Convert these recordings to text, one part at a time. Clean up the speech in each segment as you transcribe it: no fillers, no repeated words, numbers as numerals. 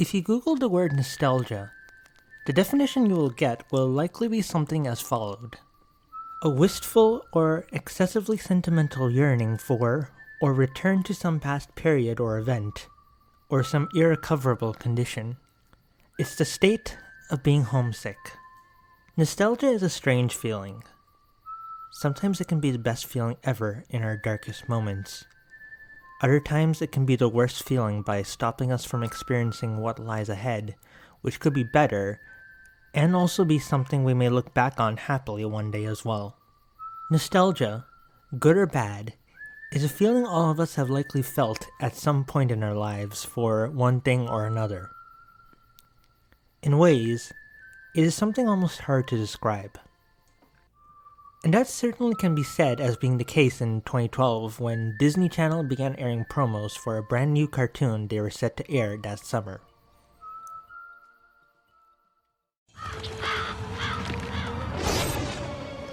If you Google the word nostalgia, the definition you will get will likely be something as followed. A wistful or excessively sentimental yearning for, or return to some past period or event, or some irrecoverable condition. It's the state of being homesick. Nostalgia is a strange feeling. Sometimes it can be the best feeling ever in our darkest moments. Other times it can be the worst feeling by stopping us from experiencing what lies ahead, which could be better, and also be something we may look back on happily one day as well. Nostalgia, good or bad, is a feeling all of us have likely felt at some point in our lives for one thing or another. In ways, it is something almost hard to describe. And that certainly can be said as being the case in 2012 when Disney Channel began airing promos for a brand new cartoon they were set to air that summer.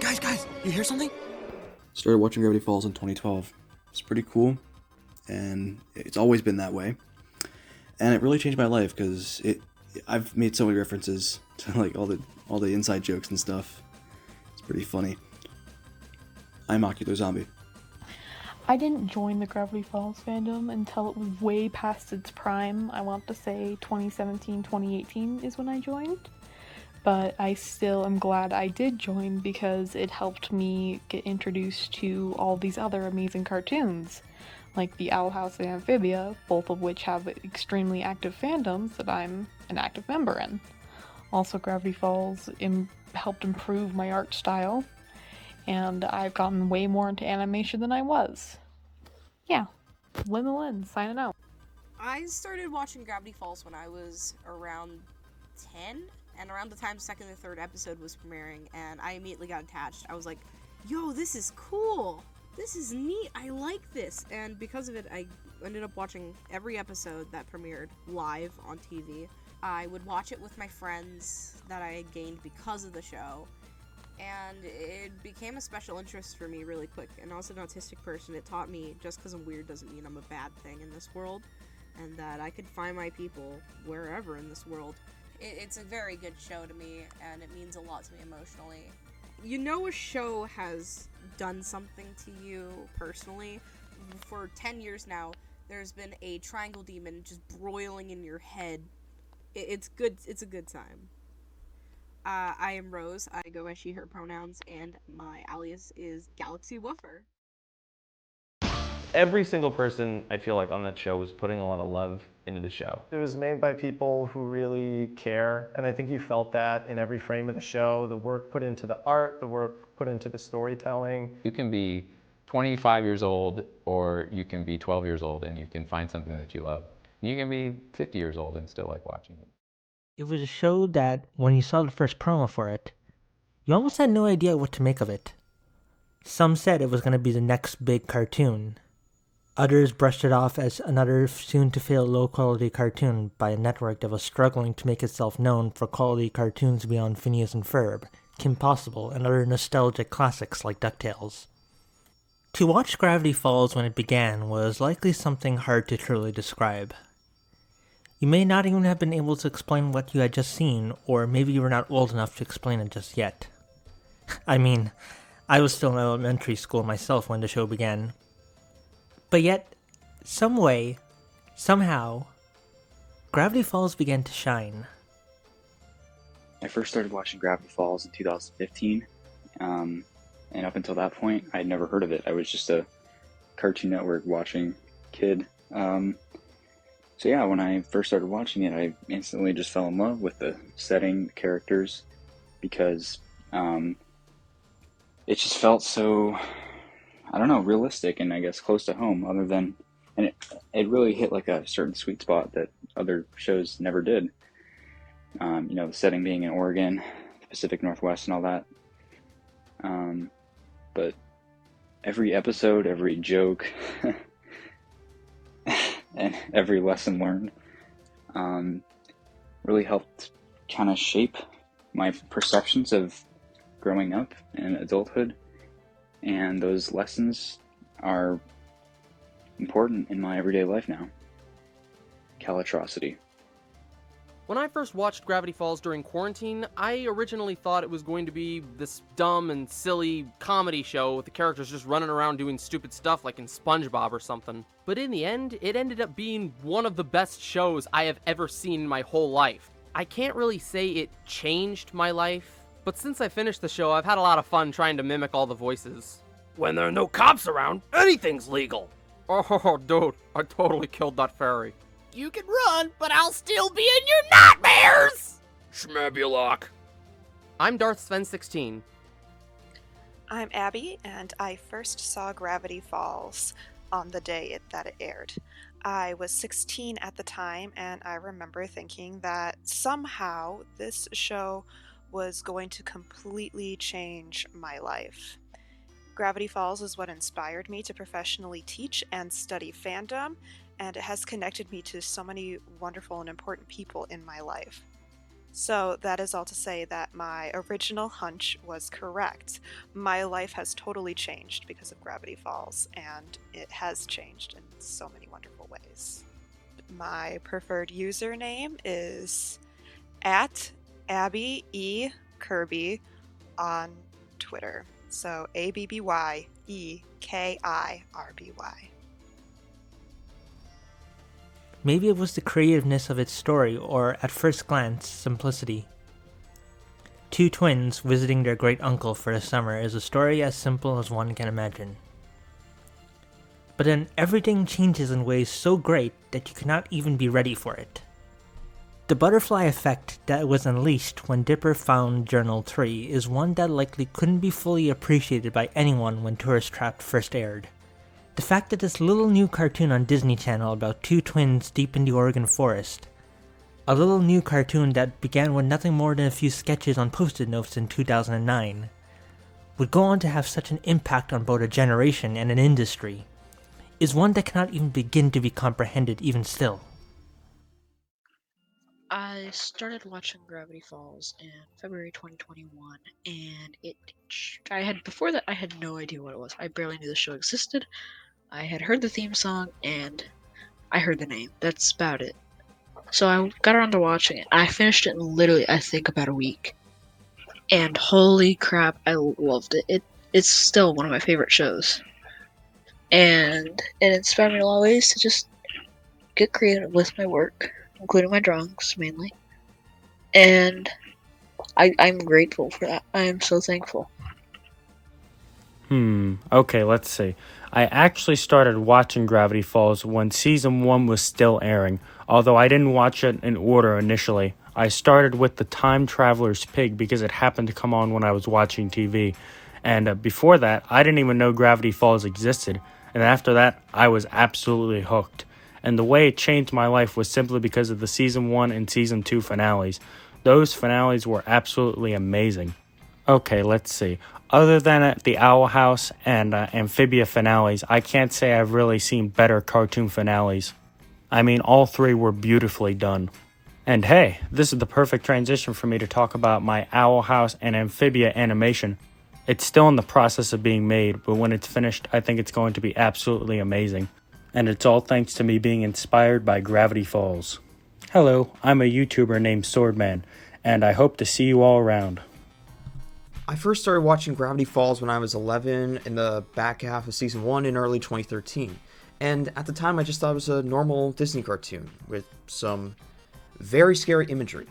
Guys, you hear something? Started watching Gravity Falls in 2012. It's pretty cool, and it's always been that way. And it really changed my life because I've made so many references to like all the inside jokes and stuff. It's pretty funny. I'm Ocular Zombie. I didn't join the Gravity Falls fandom until it was way past its prime. I want to say 2017, 2018 is when I joined. But I still am glad I did join because it helped me get introduced to all these other amazing cartoons, like the Owl House and Amphibia, both of which have extremely active fandoms that I'm an active member in. Also, Gravity Falls helped improve my art style, and I've gotten way more into animation than I was. Yeah, Lin, signing out. I started watching Gravity Falls when I was around 10, and around the time the second or third episode was premiering, and I immediately got attached. I was like, yo, this is cool! This is neat! I like this! And because of it, I ended up watching every episode that premiered live on TV. I would watch it with my friends that I had gained because of the show, and it became a special interest for me really quick. And also an autistic person, it taught me just because I'm weird doesn't mean I'm a bad thing in this world, and that I could find my people wherever in this world. It's a very good show to me, and it means a lot to me emotionally. You know a show has done something to you personally. For 10 years now, there's been a triangle demon just broiling in your head. It's good. It's a good time. I am Rose. I go by she, her pronouns, and my alias is Galaxy Woofer. Every single person, I feel like, on that show was putting a lot of love into the show. It was made by people who really care, and I think you felt that in every frame of the show. The work put into the art, the work put into the storytelling. You can be 25 years old, or you can be 12 years old, and you can find something that you love. You can be 50 years old and still like watching it. It was a show that, when you saw the first promo for it, you almost had no idea what to make of it. Some said it was going to be the next big cartoon. Others brushed it off as another soon-to-fail low-quality cartoon by a network that was struggling to make itself known for quality cartoons beyond Phineas and Ferb, Kim Possible, and other nostalgic classics like DuckTales. To watch Gravity Falls when it began was likely something hard to truly describe. You may not even have been able to explain what you had just seen, or maybe you were not old enough to explain it just yet. I mean, I was still in elementary school myself when the show began. But yet, some way, somehow, Gravity Falls began to shine. I first started watching Gravity Falls in 2015, and up until that point, I had never heard of it. I was just a Cartoon Network watching kid. So yeah, when I first started watching it, I instantly just fell in love with the setting, the characters, because it just felt so, I don't know, realistic and I guess close to home, and it really hit like a certain sweet spot that other shows never did. The setting being in Oregon, the Pacific Northwest and all that. But every episode, every joke, and every lesson learned really helped kind of shape my perceptions of growing up and adulthood. And those lessons are important in my everyday life now. Calatrocity. When I first watched Gravity Falls during quarantine, I originally thought it was going to be this dumb and silly comedy show with the characters just running around doing stupid stuff like in SpongeBob or something. But in the end, it ended up being one of the best shows I have ever seen in my whole life. I can't really say it changed my life, but since I finished the show, I've had a lot of fun trying to mimic all the voices. When there are no cops around, anything's legal! Oh, dude, I totally killed that fairy. You can run, but I'll still be in your nightmares! Schmabulok. I'm Darth Sven 16. I'm Abby, and I first saw Gravity Falls on the day that it aired. I was 16 at the time, and I remember thinking that somehow this show was going to completely change my life. Gravity Falls is what inspired me to professionally teach and study fandom, and it has connected me to so many wonderful and important people in my life. So that is all to say that my original hunch was correct. My life has totally changed because of Gravity Falls, and it has changed in so many wonderful ways. My preferred username is @AbbyEKirby on Twitter. So ABBYEKIRBY. Maybe it was the creativeness of its story, or at first glance, simplicity. Two twins visiting their great uncle for the summer is a story as simple as one can imagine. But then everything changes in ways so great that you cannot even be ready for it. The butterfly effect that was unleashed when Dipper found Journal 3 is one that likely couldn't be fully appreciated by anyone when Tourist Trap first aired. The fact that this little new cartoon on Disney Channel about two twins deep in the Oregon forest, a little new cartoon that began with nothing more than a few sketches on post-it notes in 2009, would go on to have such an impact on both a generation and an industry, is one that cannot even begin to be comprehended even still. I started watching Gravity Falls in February 2021, and before that I had no idea what it was. I barely knew the show existed. I had heard the theme song, and I heard the name. That's about it. So I got around to watching it. I finished it in literally, I think, about a week. And holy crap, I loved it. It's still one of my favorite shows. And it inspired me in a lot of ways to just get creative with my work, including my drawings, mainly. And I'm grateful for that. I am so thankful. Okay, let's see. I actually started watching Gravity Falls when Season 1 was still airing, although I didn't watch it in order initially. I started with The Time Traveler's Pig because it happened to come on when I was watching TV. And before that, I didn't even know Gravity Falls existed. And after that, I was absolutely hooked. And the way it changed my life was simply because of the Season 1 and Season 2 finales. Those finales were absolutely amazing. Okay, let's see. Other than the Owl House and Amphibia finales, I can't say I've really seen better cartoon finales. I mean, all three were beautifully done. And hey, this is the perfect transition for me to talk about my Owl House and Amphibia animation. It's still in the process of being made, but when it's finished, I think it's going to be absolutely amazing. And it's all thanks to me being inspired by Gravity Falls. Hello, I'm a YouTuber named Swordman, and I hope to see you all around. I first started watching Gravity Falls when I was 11 in the back half of Season 1 in early 2013. And at the time I just thought it was a normal Disney cartoon with some very scary imagery.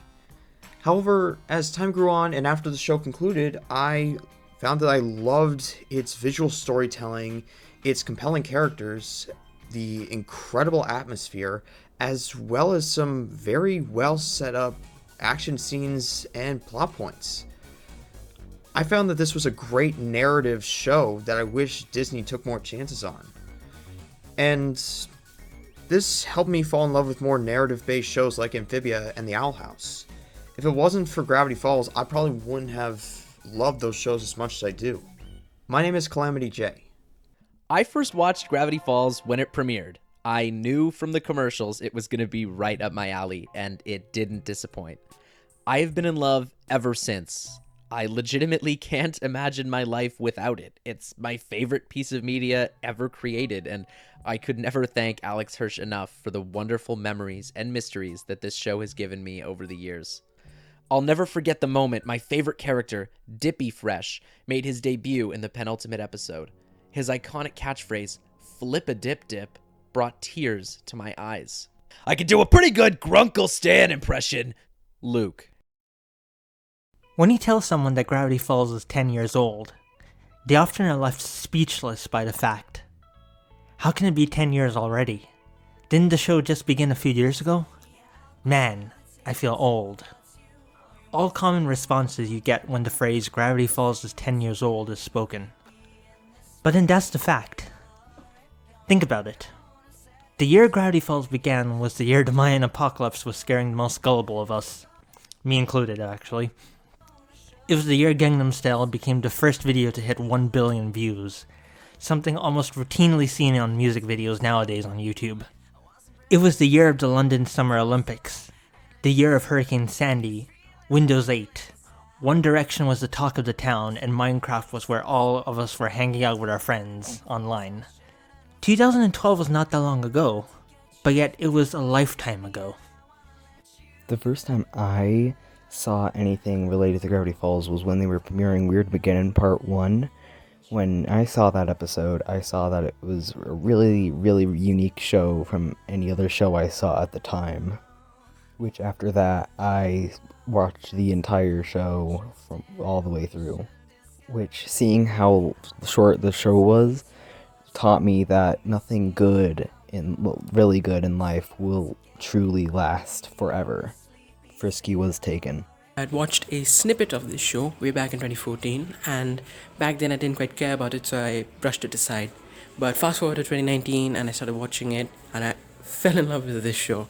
However, as time grew on and after the show concluded, I found that I loved its visual storytelling, its compelling characters, the incredible atmosphere, as well as some very well set up action scenes and plot points. I found that this was a great narrative show that I wish Disney took more chances on. And this helped me fall in love with more narrative-based shows like Amphibia and The Owl House. If it wasn't for Gravity Falls, I probably wouldn't have loved those shows as much as I do. My name is Calamity J. I first watched Gravity Falls when it premiered. I knew from the commercials it was going to be right up my alley, and it didn't disappoint. I have been in love ever since. I legitimately can't imagine my life without it. It's my favorite piece of media ever created, and I could never thank Alex Hirsch enough for the wonderful memories and mysteries that this show has given me over the years. I'll never forget the moment my favorite character, Dippy Fresh, made his debut in the penultimate episode. His iconic catchphrase, "Flip a dip dip," brought tears to my eyes. I could do a pretty good Grunkle Stan impression. Luke. When you tell someone that Gravity Falls is 10 years old, they often are left speechless by the fact. How can it be 10 years already? Didn't the show just begin a few years ago? Man, I feel old. All common responses you get when the phrase Gravity Falls is 10 years old is spoken. But then that's the fact. Think about it. The year Gravity Falls began was the year the Mayan apocalypse was scaring the most gullible of us. Me included, actually. It was the year Gangnam Style became the first video to hit 1 billion views, something almost routinely seen on music videos nowadays on YouTube. It was the year of the London Summer Olympics, the year of Hurricane Sandy, Windows 8, One Direction was the talk of the town, and Minecraft was where all of us were hanging out with our friends online. 2012 was not that long ago, but yet it was a lifetime ago. The first time I saw anything related to Gravity Falls was when they were premiering Weird Beginning Part 1. When I saw that episode, I saw that it was a really, really unique show from any other show I saw at the time. Which after that, I watched the entire show from all the way through. Which, seeing how short the show was, taught me that nothing really good in life will truly last forever. Frisky was taken. I'd watched a snippet of this show way back in 2014, and back then I didn't quite care about it, so I brushed it aside. But fast forward to 2019, and I started watching it, and I fell in love with this show.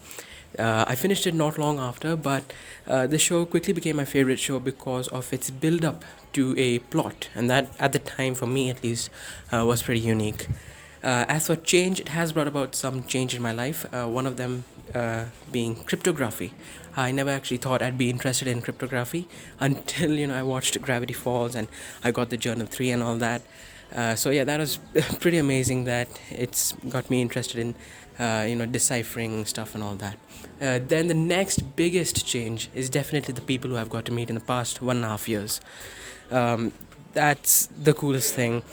I finished it not long after, but the show quickly became my favorite show because of its build-up to a plot, and that, at the time, for me at least, was pretty unique. As for change, it has brought about some change in my life, one of them being cryptography. I never actually thought I'd be interested in cryptography until, I watched Gravity Falls and I got the Journal 3 and all that. So yeah, that was pretty amazing that it's got me interested in, deciphering stuff and all that. Then the next biggest change is definitely the people who I've got to meet in the past 1.5 years. That's the coolest thing.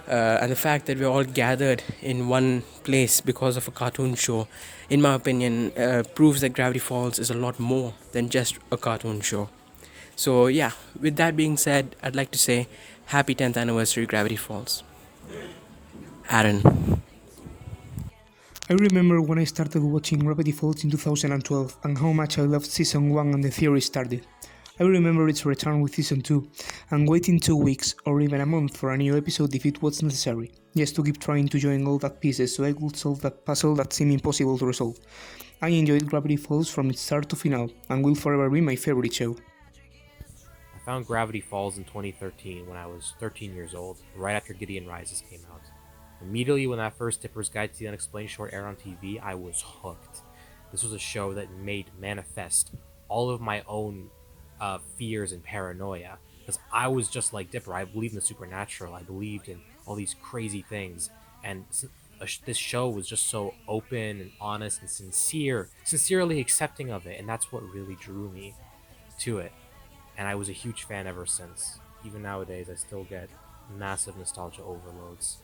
And the fact that we're all gathered in one place because of a cartoon show, in my opinion, proves that Gravity Falls is a lot more than just a cartoon show. So yeah, with that being said, I'd like to say happy 10th anniversary Gravity Falls. Aaron. I remember when I started watching Gravity Falls in 2012 and how much I loved Season 1 and the theory started. I remember its return with Season 2, and waiting 2 weeks or even a month for a new episode if it was necessary, just to keep trying to join all that pieces so I could solve that puzzle that seemed impossible to resolve. I enjoyed Gravity Falls from its start to final, and will forever be my favorite show. I found Gravity Falls in 2013 when I was 13 years old, right after Gideon Rises came out. Immediately when that first Dipper's Guide to the Unexplained short aired on TV, I was hooked. This was a show that made manifest all of my own fears and paranoia, because I was just like Dipper. I believed in the supernatural. I believed in all these crazy things, and this show was just so open and honest and sincerely accepting of it, and that's what really drew me to it. And I was a huge fan ever since. Even nowadays, I still get massive nostalgia overloads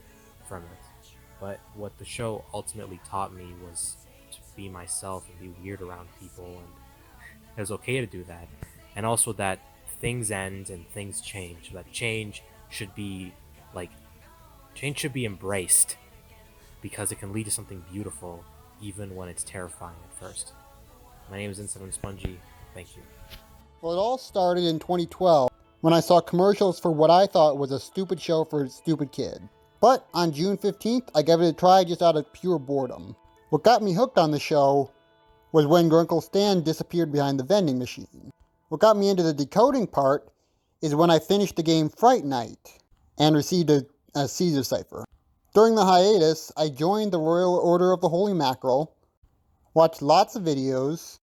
from it. But what the show ultimately taught me was to be myself and be weird around people, and it was okay to do that. And also that things end and things change. That change should be embraced, because it can lead to something beautiful even when it's terrifying at first. My name is Instant Spongy. Thank you. Well, it all started in 2012 when I saw commercials for what I thought was a stupid show for a stupid kid. But on June 15th, I gave it a try just out of pure boredom. What got me hooked on the show was when Grunkle Stan disappeared behind the vending machine. What got me into the decoding part is when I finished the game Fright Night and received a Caesar cipher. During the hiatus, I joined the Royal Order of the Holy Mackerel, watched lots of videos,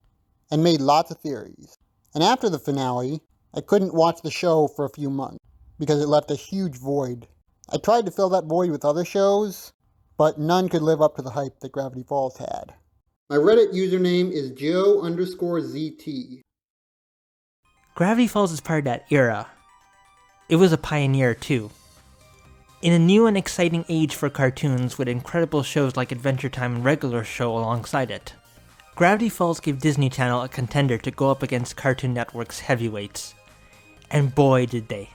and made lots of theories. And after the finale, I couldn't watch the show for a few months because it left a huge void. I tried to fill that void with other shows, but none could live up to the hype that Gravity Falls had. My Reddit username is Joe_ZT. Gravity Falls is part of that era. It was a pioneer too. In a new and exciting age for cartoons with incredible shows like Adventure Time and Regular Show alongside it, Gravity Falls gave Disney Channel a contender to go up against Cartoon Network's heavyweights. And boy did they.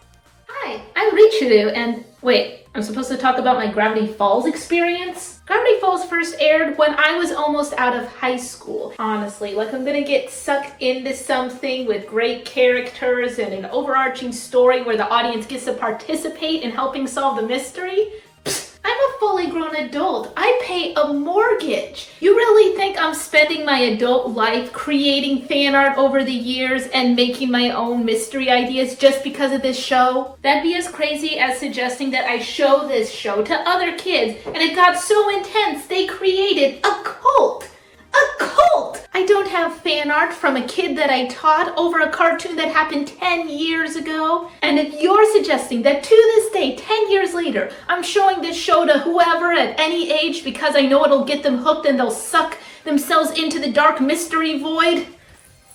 Hi, I'm Richiru, and wait, I'm supposed to talk about my Gravity Falls experience? Gravity Falls first aired when I was almost out of high school. Honestly, like I'm gonna get sucked into something with great characters and an overarching story where the audience gets to participate in helping solve the mystery? Psst, I'm a fully grown adult. I pay a mortgage. You really think I'm spending my adult life creating fan art over the years and making my own mystery ideas just because of this show? That'd be as crazy as suggesting that I show this show to other kids and it got so intense they created a cult. A cult! I don't have fan art from a kid that I taught over a cartoon that happened 10 years ago. And if you're suggesting that to this day, 10 years later, I'm showing this show to whoever at any age because I know it'll get them hooked and they'll suck themselves into the dark mystery void,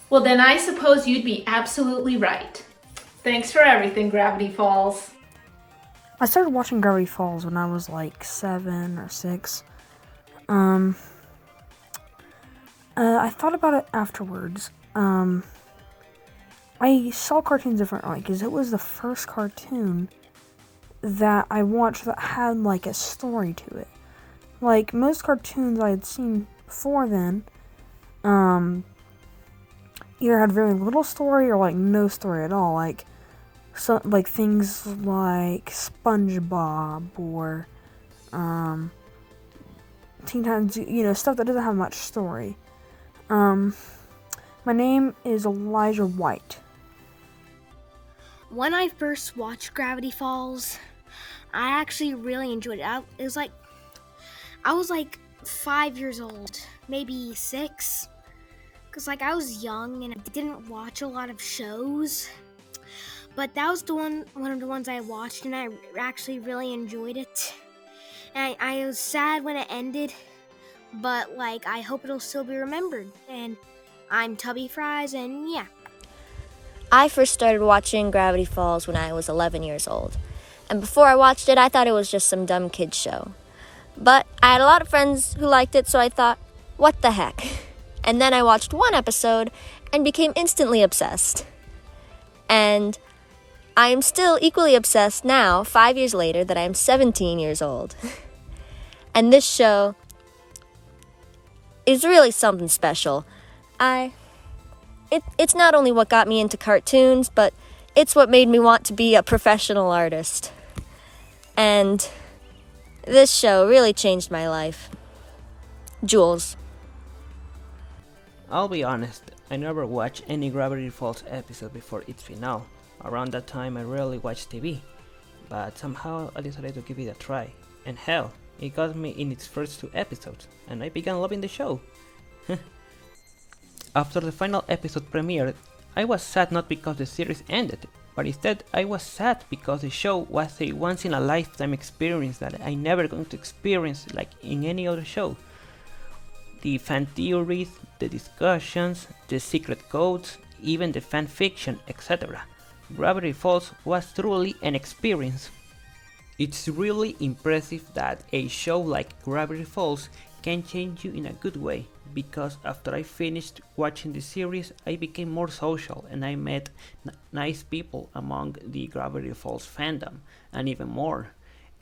well then I suppose you'd be absolutely right. Thanks for everything, Gravity Falls. I started watching Gravity Falls when I was like 7 or 6. I thought about it afterwards. I saw cartoons differently because it was the first cartoon that I watched that had like a story to it. Like most cartoons I had seen before then, either had very little story or like no story at all. Like things like SpongeBob or Teen Titans, stuff that doesn't have much story. My name is Elijah White. When I first watched Gravity Falls, I actually really enjoyed it. I was like 5 years old, maybe 6. Because I was young and I didn't watch a lot of shows. But that was one of the ones I watched and I actually really enjoyed it. And I was sad when it ended. But I hope it'll still be remembered. And I'm Tubby Fries, and yeah. I first started watching Gravity Falls when I was 11 years old. And before I watched it, I thought it was just some dumb kid's show. But I had a lot of friends who liked it, so I thought, what the heck? And then I watched one episode and became instantly obsessed. And I am still equally obsessed now, 5 years later, that I am 17 years old. And this show is really something special. It's not only what got me into cartoons, but it's what made me want to be a professional artist. And this show really changed my life. Jules. I'll be honest, I never watched any Gravity Falls episode before its finale. Around that time I rarely watched TV, but somehow I decided to give it a try. And hell, it got me in its first 2 episodes, and I began loving the show. After the final episode premiered, I was sad not because the series ended, but instead I was sad because the show was a once-in-a-lifetime experience that I never going to experience like in any other show. The fan theories, the discussions, the secret codes, even the fan fiction, etc. Gravity Falls was truly an experience. It's really impressive that a show like Gravity Falls can change you in a good way, because after I finished watching the series I became more social and I met nice people among the Gravity Falls fandom and even more.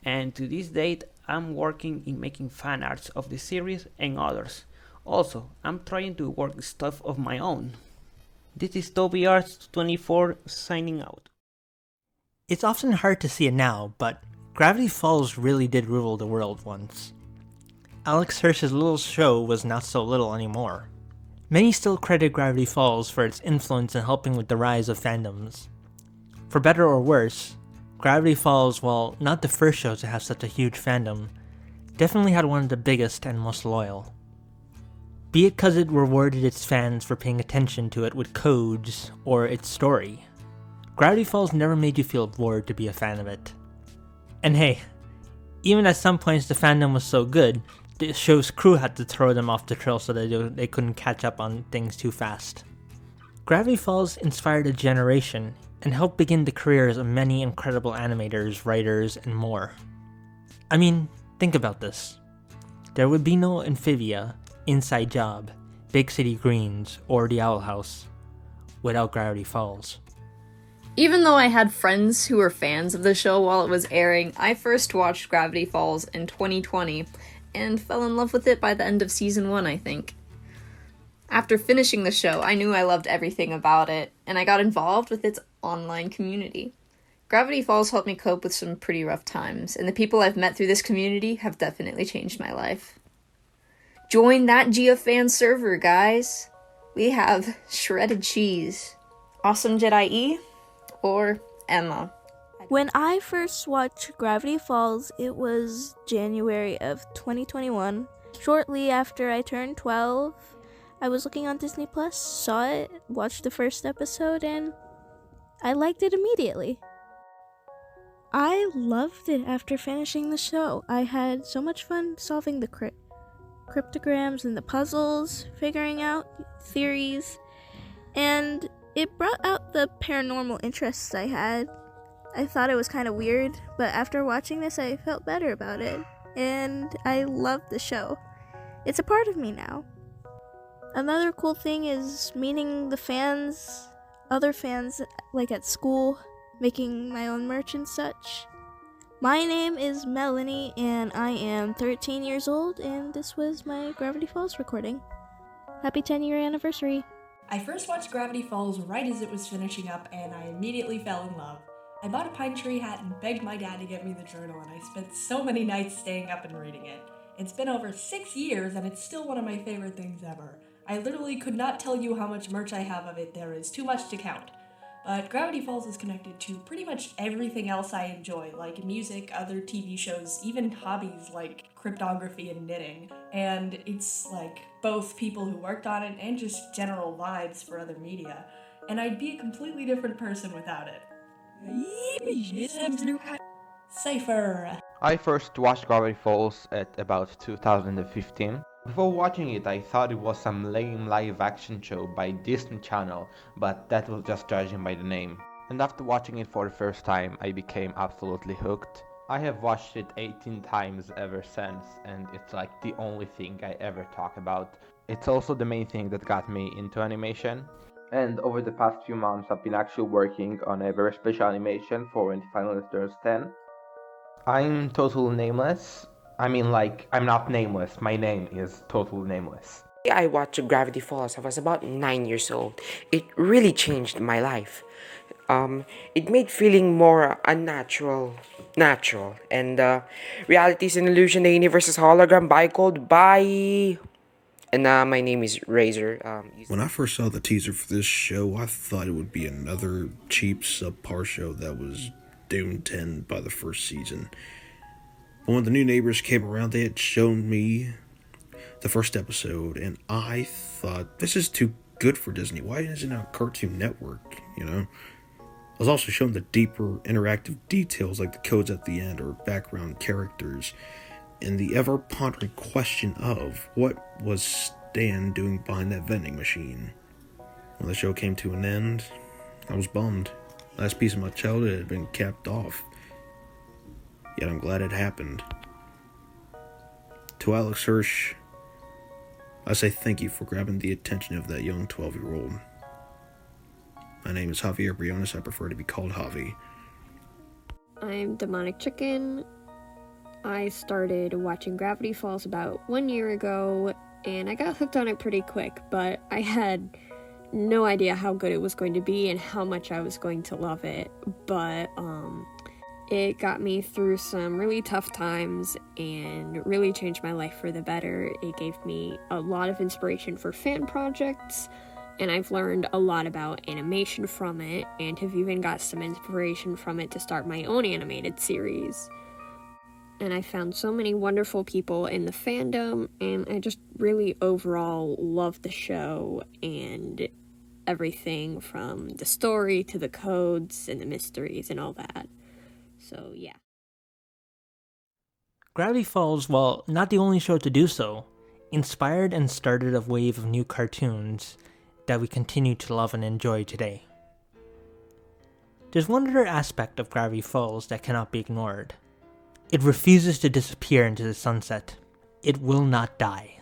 And to this date I'm working in making fan arts of the series and others. Also, I'm trying to work stuff of my own. This is Toby Arts 24 signing out. It's often hard to see it now, but Gravity Falls really did rule the world once. Alex Hirsch's little show was not so little anymore. Many still credit Gravity Falls for its influence in helping with the rise of fandoms. For better or worse, Gravity Falls, while not the first show to have such a huge fandom, definitely had one of the biggest and most loyal. Be it because it rewarded its fans for paying attention to it with codes or its story. Gravity Falls never made you feel bored to be a fan of it. And hey, even at some points the fandom was so good, the show's crew had to throw them off the trail so that they couldn't catch up on things too fast. Gravity Falls inspired a generation and helped begin the careers of many incredible animators, writers, and more. I mean, think about this. There would be no Amphibia, Inside Job, Big City Greens, or The Owl House without Gravity Falls. Even though I had friends who were fans of the show while it was airing, I first watched Gravity Falls in 2020 and fell in love with it by the end of season 1, I think. After finishing the show, I knew I loved everything about it, and I got involved with its online community. Gravity Falls helped me cope with some pretty rough times, and the people I've met through this community have definitely changed my life. Join that GeoFan server, guys! We have Shredded Cheese, Awesome Jedi E, or Emma. When I first watched Gravity Falls, it was January of 2021. Shortly after I turned 12, I was looking on Disney Plus, saw it, watched the first episode, and I liked it immediately. I loved it after finishing the show. I had so much fun solving the cryptograms and the puzzles, figuring out theories, and it brought out the paranormal interests I had. I thought it was kind of weird, but after watching this, I felt better about it, and I loved the show. It's a part of me now. Another cool thing is meeting the fans, other fans, like at school, making my own merch and such. My name is Melanie, and I am 13 years old, and this was my Gravity Falls recording. Happy 10-year anniversary! I first watched Gravity Falls right as it was finishing up, and I immediately fell in love. I bought a pine tree hat and begged my dad to get me the journal, and I spent so many nights staying up and reading it. It's been over 6 years, and it's still one of my favorite things ever. I literally could not tell you how much merch I have of it. There is too much to count. But Gravity Falls is connected to pretty much everything else I enjoy, like music, other TV shows, even hobbies like cryptography and knitting. And it's like both people who worked on it and just general vibes for other media. And I'd be a completely different person without it. Safer. I first watched Gravity Falls at about 2015. Before watching it, I thought it was some lame live-action show by Disney Channel, but that was just judging by the name. And after watching it for the first time, I became absolutely hooked. I have watched it 18 times ever since, and it's like the only thing I ever talk about. It's also the main thing that got me into animation. And over the past few months, I've been actually working on a very special animation for when the Final turns 10. I'm Total Nameless. I mean, like, I'm not nameless. My name is Total Nameless. I watched Gravity Falls. I was about 9 years old. It really changed my life. It made feeling more unnatural, natural. And reality is an illusion. The universe is hologram. Bye, cold. Bye. And my name is Razor. When I first saw the teaser for this show, I thought it would be another cheap subpar show that was doomed to end by the first season. But when the new neighbors came around, they had shown me the first episode, and I thought, this is too good for Disney. Why isn't it on Cartoon Network, you know? I was also shown the deeper interactive details like the codes at the end or background characters, and the ever-pondering question of what was Stan doing behind that vending machine. When the show came to an end, I was bummed. Last piece of my childhood had been capped off. Yet I'm glad it happened. To Alex Hirsch, I say thank you for grabbing the attention of that young 12-year-old. My name is Javier Briones. I prefer to be called Javi. I'm Demonic Chicken. I started watching Gravity Falls about 1 year ago, and I got hooked on it pretty quick, but I had no idea how good it was going to be and how much I was going to love it. But it got me through some really tough times and really changed my life for the better. It gave me a lot of inspiration for fan projects, and I've learned a lot about animation from it, and have even got some inspiration from it to start my own animated series. And I found so many wonderful people in the fandom, and I just really overall love the show, and everything from the story to the codes and the mysteries and all that. So, yeah. Gravity Falls, while not the only show to do so, inspired and started a wave of new cartoons that we continue to love and enjoy today. There's one other aspect of Gravity Falls that cannot be ignored. It refuses to disappear into the sunset. It will not die.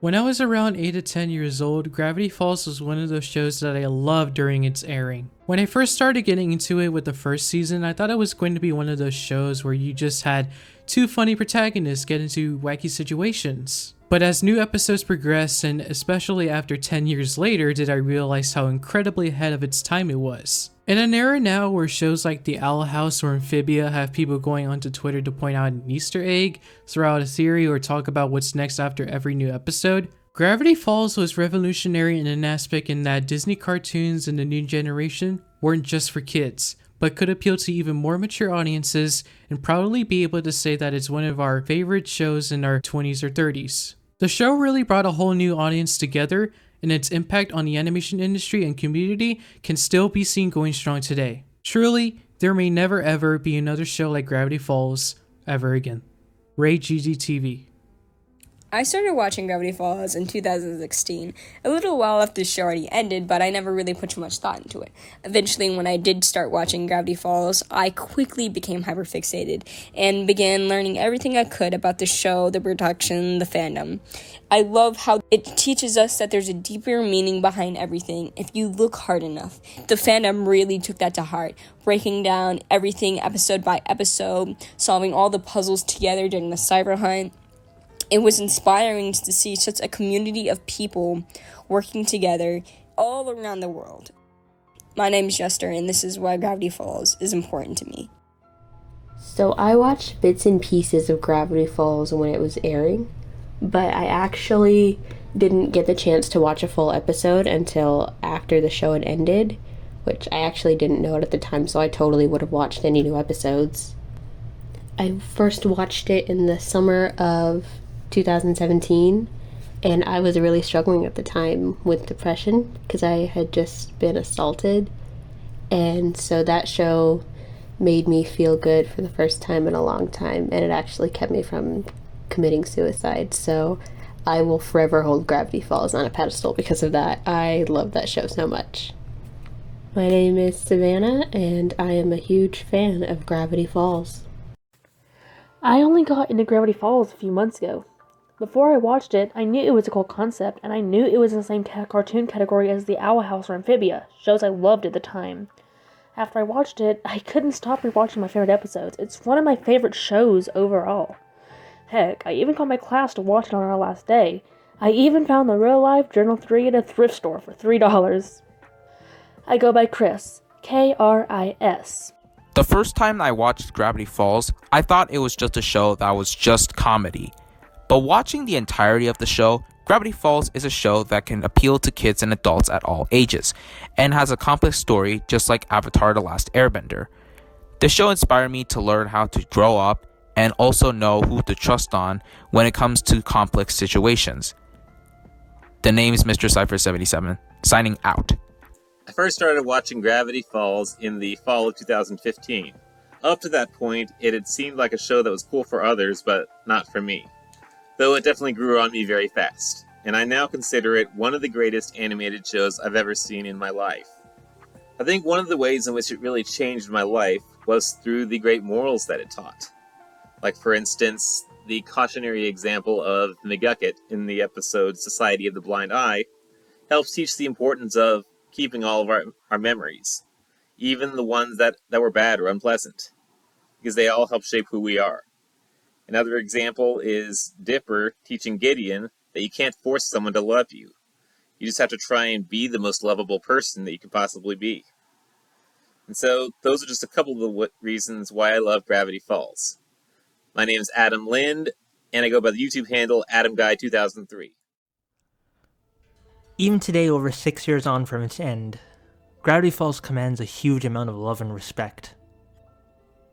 When I was around 8 to 10 years old, Gravity Falls was one of those shows that I loved during its airing. When I first started getting into it with the first season, I thought it was going to be one of those shows where you just had two funny protagonists get into wacky situations. But as new episodes progressed, and especially after 10 years later, did I realize how incredibly ahead of its time it was. In an era now where shows like The Owl House or Amphibia have people going onto Twitter to point out an Easter egg, throw out a theory, or talk about what's next after every new episode, Gravity Falls was revolutionary in an aspect in that Disney cartoons in the new generation weren't just for kids, but could appeal to even more mature audiences and proudly be able to say that it's one of our favorite shows in our 20s or 30s. The show really brought a whole new audience together, and its impact on the animation industry and community can still be seen going strong today. Truly, there may never ever be another show like Gravity Falls ever again. Ray GGTV. I started watching Gravity Falls in 2016, a little while after the show already ended, but I never really put too much thought into it. Eventually, when I did start watching Gravity Falls, I quickly became hyperfixated and began learning everything I could about the show, the production, the fandom. I love how it teaches us that there's a deeper meaning behind everything if you look hard enough. The fandom really took that to heart, breaking down everything episode by episode, solving all the puzzles together during the cyber hunt. It was inspiring to see such a community of people working together all around the world. My name is Jester, and this is why Gravity Falls is important to me. So I watched bits and pieces of Gravity Falls when it was airing, but I actually didn't get the chance to watch a full episode until after the show had ended, which I actually didn't know it at the time, so I totally would have watched any new episodes. I first watched it in the summer of 2017, and I was really struggling at the time with depression because I had just been assaulted, and so that show made me feel good for the first time in a long time, and it actually kept me from committing suicide. So I will forever hold Gravity Falls on a pedestal because of that. I love that show so much. My name is Savannah, and I am a huge fan of Gravity Falls. I only got into Gravity Falls a few months ago. Before I watched it, I knew it was a cool concept, and I knew it was in the same cartoon category as The Owl House or Amphibia, shows I loved at the time. After I watched it, I couldn't stop rewatching my favorite episodes. It's one of my favorite shows overall. Heck, I even got my class to watch it on our last day. I even found the real-life Journal 3 at a thrift store for $3. I go by Chris, K-R-I-S. The first time I watched Gravity Falls, I thought it was just a show that was just comedy. But watching the entirety of the show, Gravity Falls is a show that can appeal to kids and adults at all ages, and has a complex story just like Avatar: The Last Airbender. The show inspired me to learn how to grow up and also know who to trust on when it comes to complex situations. The name is Mr. Cypher77, signing out. I first started watching Gravity Falls in the fall of 2015. Up to that point, it had seemed like a show that was cool for others, but not for me. Though it definitely grew on me very fast, and I now consider it one of the greatest animated shows I've ever seen in my life. I think one of the ways in which it really changed my life was through the great morals that it taught. Like, for instance, the cautionary example of McGucket in the episode Society of the Blind Eye helps teach the importance of keeping all of our memories, even the ones that were bad or unpleasant, because they all help shape who we are. Another example is Dipper teaching Gideon that you can't force someone to love you. You just have to try and be the most lovable person that you can possibly be. And so, those are just a couple of the reasons why I love Gravity Falls. My name is Adam Lind, and I go by the YouTube handle AdamGuy2003. Even today, over 6 years on from its end, Gravity Falls commands a huge amount of love and respect.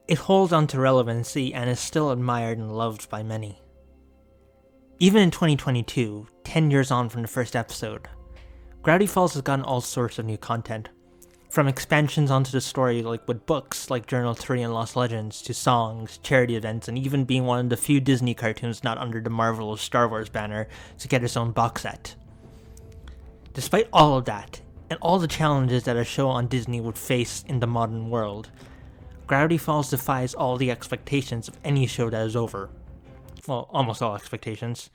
It holds on to relevancy and is still admired and loved by many. Even in 2022, 10 years on from the first episode, Gravity Falls has gotten all sorts of new content, from expansions onto the story like with books like Journal 3 and Lost Legends, to songs, charity events, and even being one of the few Disney cartoons not under the Marvel or Star Wars banner to get its own box set. Despite all of that, and all the challenges that a show on Disney would face in the modern world, Gravity Falls defies all the expectations of any show that is over. Well, almost all expectations.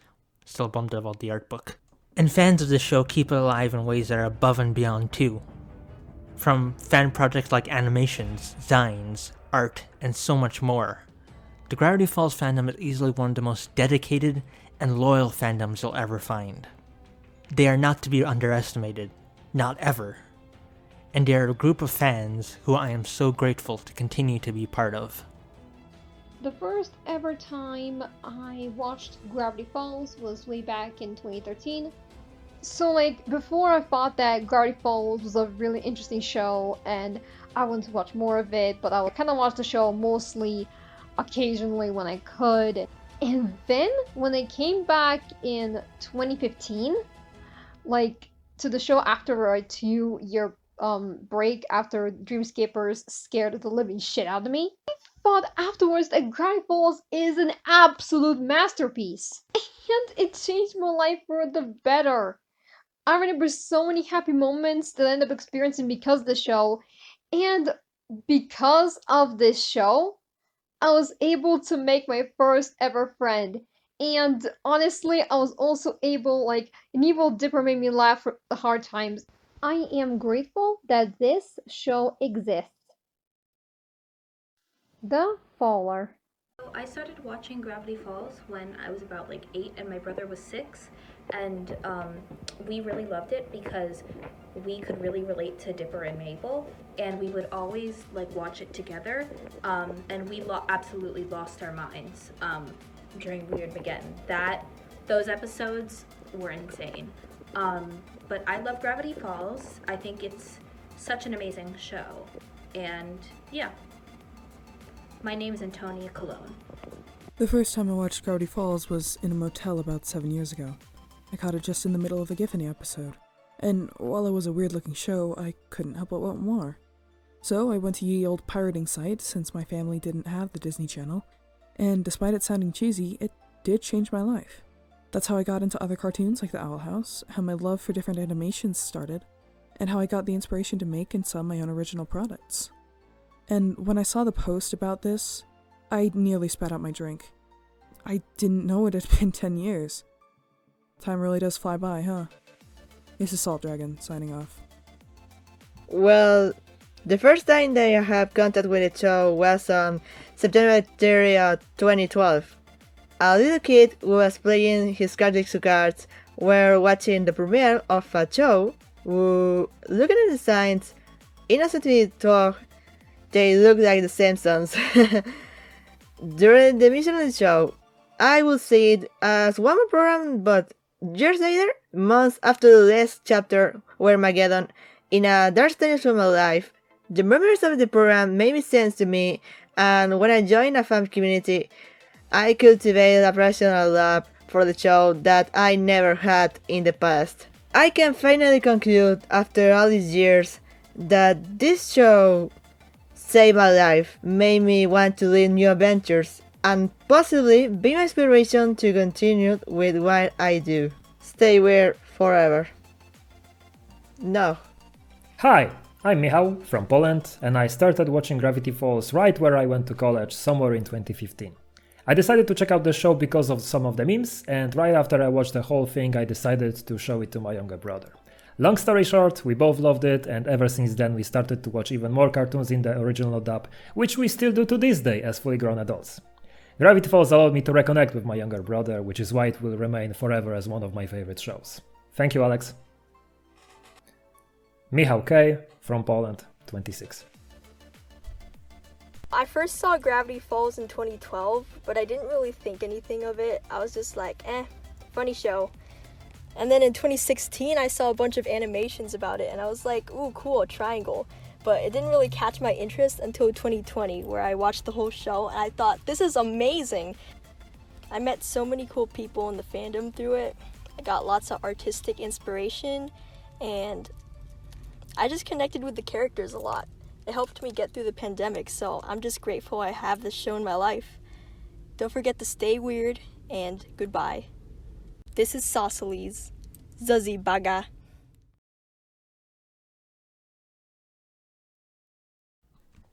Still bummed about the art book. And fans of this show keep it alive in ways that are above and beyond too. From fan projects like animations, zines, art, and so much more. The Gravity Falls fandom is easily one of the most dedicated and loyal fandoms you'll ever find. They are not to be underestimated, not ever. And they are a group of fans who I am so grateful to continue to be part of. The first ever time I watched Gravity Falls was way back in 2013. So before I thought that Gravity Falls was a really interesting show and I wanted to watch more of it, but I would kind of watch the show mostly occasionally when I could. And then when it came back in 2015, to the show after a 2-year break after Dreamscapers scared the living shit out of me, I thought afterwards that Gravity Falls is an absolute masterpiece. And it changed my life for the better. I remember so many happy moments that I ended up experiencing because of the show, and because of this show, I was able to make my first ever friend. And honestly, I was also able, an evil dipper made me laugh for the hard times. I am grateful that this show exists. The Faller. I started watching Gravity Falls when I was about 8 and my brother was 6, and we really loved it because we could really relate to Dipper and Mabel, and we would always watch it together, and we absolutely lost our minds during Weird Mageddon. Those episodes were insane. But I love Gravity Falls. I think it's such an amazing show, and yeah. My name is Antonia Cologne. The first time I watched Gravity Falls was in a motel about 7 years ago. I caught it just in the middle of a Giffany episode. And while it was a weird-looking show, I couldn't help but want more. So I went to ye old pirating site, since my family didn't have the Disney Channel, and despite it sounding cheesy, it did change my life. That's how I got into other cartoons like The Owl House, how my love for different animations started, and how I got the inspiration to make and sell my own original products. And when I saw the post about this, I nearly spat out my drink. I didn't know it had been 10 years. Time really does fly by, huh? This is Salt Dragon, signing off. Well, the first time that I have contact with the show was on September 30th, 2012. A little kid who was playing his cards cards were watching the premiere of a show who, looking at the signs, innocently thought they looked like the Simpsons. During the mission of the show, I would see it as one more program, but years later, months after the last chapter were Mageddon, in a dark stage of my life, the memories of the program made sense to me, and when I joined a fan community, I cultivated a personal love for the show that I never had in the past. I can finally conclude, after all these years, that this show saved my life, made me want to live new adventures, and possibly be my inspiration to continue with what I do. Stay weird forever. No. Hi, I'm Michał from Poland, and I started watching Gravity Falls right where I went to college, somewhere in 2015. I decided to check out the show because of some of the memes, and right after I watched the whole thing I decided to show it to my younger brother. Long story short, we both loved it, and ever since then we started to watch even more cartoons in the original dub, which we still do to this day as fully grown adults. Gravity Falls allowed me to reconnect with my younger brother, which is why it will remain forever as one of my favorite shows. Thank you, Alex. Michał K. from Poland, 26. I first saw Gravity Falls in 2012, but I didn't really think anything of it. I was just like, funny show. And then in 2016, I saw a bunch of animations about it, and I was like, ooh, cool, a triangle. But it didn't really catch my interest until 2020, where I watched the whole show, and I thought, this is amazing! I met so many cool people in the fandom through it. I got lots of artistic inspiration, and I just connected with the characters a lot. It helped me get through the pandemic, so I'm just grateful I have this show in my life. Don't forget to stay weird, and goodbye. This is Saucelys. Zazi Baga.